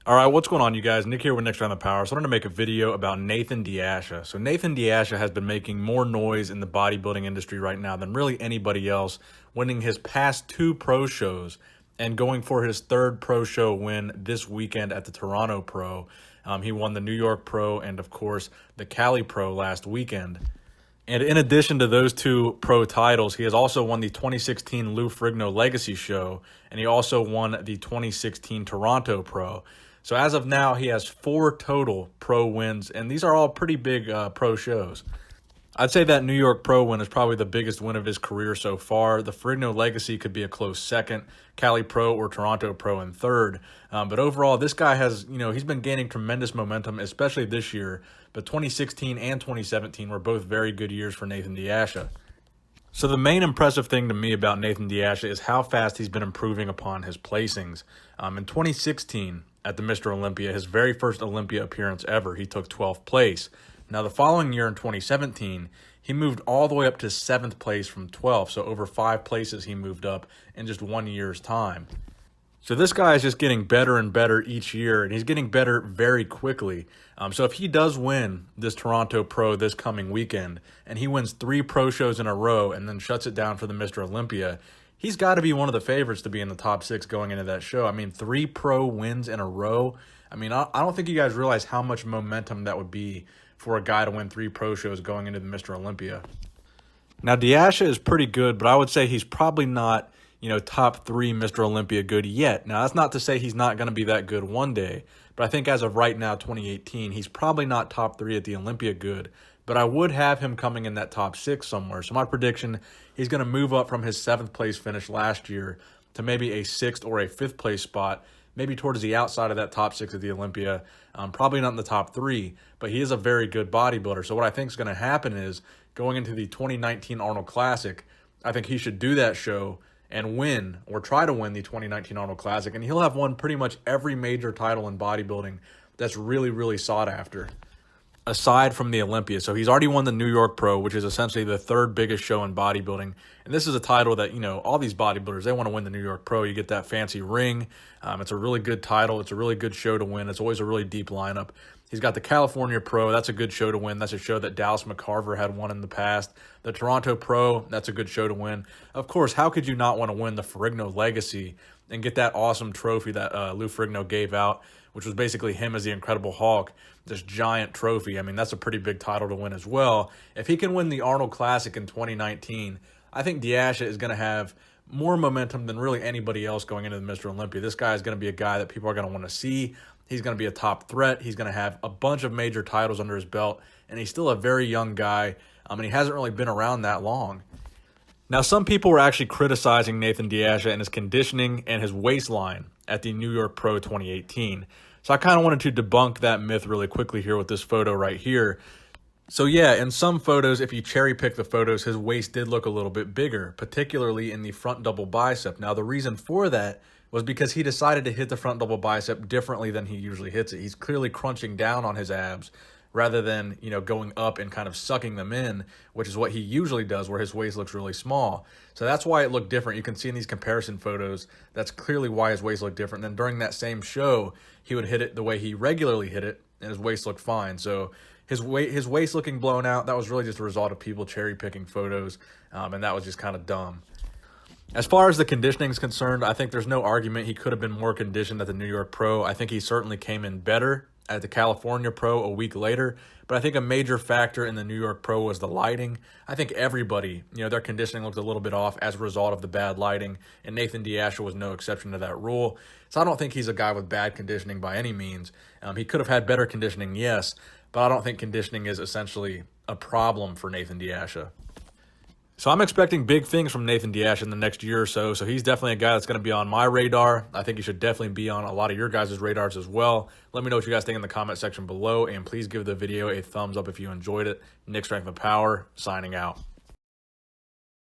All right, what's going on, you guys? Nick here with Nick's Around the Power. So I wanted to make a video about Nathan Asha. So Nathan Asha has been making more noise in the bodybuilding industry right now than really anybody else, winning his past 2 pro shows and going for his 3rd pro show win this weekend at the Toronto Pro. He won the New York Pro and, of course, the Cali Pro last weekend. And in addition to those 2 pro titles, he has also won the 2016 Lou Ferrigno Legacy Show, and he also won the 2016 Toronto Pro. So as of now, he has 4 total pro wins, and these are all pretty big pro shows. I'd say that New York Pro win is probably the biggest win of his career so far. The Ferrigno Legacy could be a close second, Cali Pro or Toronto Pro in third. But overall, this guy has, he's been gaining tremendous momentum, especially this year. But 2016 and 2017 were both very good years for Nathan Asha. So the main impressive thing to me about Nathan Asha is how fast he's been improving upon his placings. In 2016, at the Mr. Olympia, his very first Olympia appearance ever, he took 12th place. Now, the following year in 2017, he moved all the way up to 7th place from 12th. So over 5 places he moved up in just 1 year's time. So this guy is just getting better and better each year, and he's getting better very quickly. So if he does win this Toronto Pro this coming weekend, and he wins 3 pro shows in a row and then shuts it down for the Mr. Olympia, he's got to be one of the favorites to be in the top 6 going into that show. I mean, 3 pro wins in a row. I mean, I don't think you guys realize how much momentum that would be for a guy to win 3 pro shows going into the Mr. Olympia. Now, Asha is pretty good, but I would say he's probably not, top 3 Mr. Olympia good yet. Now, that's not to say he's not going to be that good one day, but I think as of right now, 2018, he's probably not top 3 at the Olympia good, but I would have him coming in that top 6 somewhere. So my prediction, he's going to move up from his 7th place finish last year to maybe a 6th or a 5th place spot, maybe towards the outside of that top 6 at the Olympia. Probably not in the top 3, but he is a very good bodybuilder. So what I think is going to happen is going into the 2019 Arnold Classic, I think he should do that show and win or try to win the 2019 Arnold Classic. And he'll have won pretty much every major title in bodybuilding that's really, really sought after, aside from the Olympia. So he's already won the New York Pro, which is essentially the 3rd biggest show in bodybuilding. And this is a title that, all these bodybuilders, they want to win the New York Pro. You get that fancy ring. It's a really good title. It's a really good show to win. It's always a really deep lineup. He's got the California Pro. That's a good show to win. That's a show that Dallas McCarver had won in the past. The Toronto Pro, that's a good show to win. Of course, how could you not want to win the Ferrigno Legacy and get that awesome trophy that Lou Ferrigno gave out, which was basically him as the Incredible Hulk, this giant trophy. I mean, that's a pretty big title to win as well. If he can win the Arnold Classic in 2019, I think Asha is going to have more momentum than really anybody else going into the Mr. Olympia. This guy is going to be a guy that people are going to want to see. He's going to be a top threat. He's going to have a bunch of major titles under his belt, and he's still a very young guy, and he hasn't really been around that long. Now, some people were actually criticizing Nathan Asha and his conditioning and his waistline at the New York Pro 2018. So I kind of wanted to debunk that myth really quickly here with this photo right here. So yeah, in some photos, if you cherry pick the photos, his waist did look a little bit bigger, particularly in the front double bicep. Now, the reason for that was because he decided to hit the front double bicep differently than he usually hits it. He's clearly crunching down on his abs rather than, going up and kind of sucking them in, which is what he usually does where his waist looks really small. So that's why it looked different. You can see in these comparison photos, that's clearly why his waist looked different. Then during that same show, he would hit it the way he regularly hit it, and his waist looked fine. So his waist looking blown out, that was really just a result of people cherry picking photos, and that was just kind of dumb. As far as the conditioning is concerned, I think there's no argument he could have been more conditioned at the New York Pro. I think he certainly came in better at the California Pro a week later, but I think a major factor in the New York Pro was the lighting. I think everybody, their conditioning looked a little bit off as a result of the bad lighting, and Nathan Asha was no exception to that rule. So I don't think he's a guy with bad conditioning by any means. He could have had better conditioning, yes, but I don't think conditioning is essentially a problem for Nathan Asha. So I'm expecting big things from Nathan Asha in the next year or so. So he's definitely a guy that's going to be on my radar. I think he should definitely be on a lot of your guys' radars as well. Let me know what you guys think in the comment section below, and please give the video a thumbs up if you enjoyed it. Nick's Strength and Power, signing out.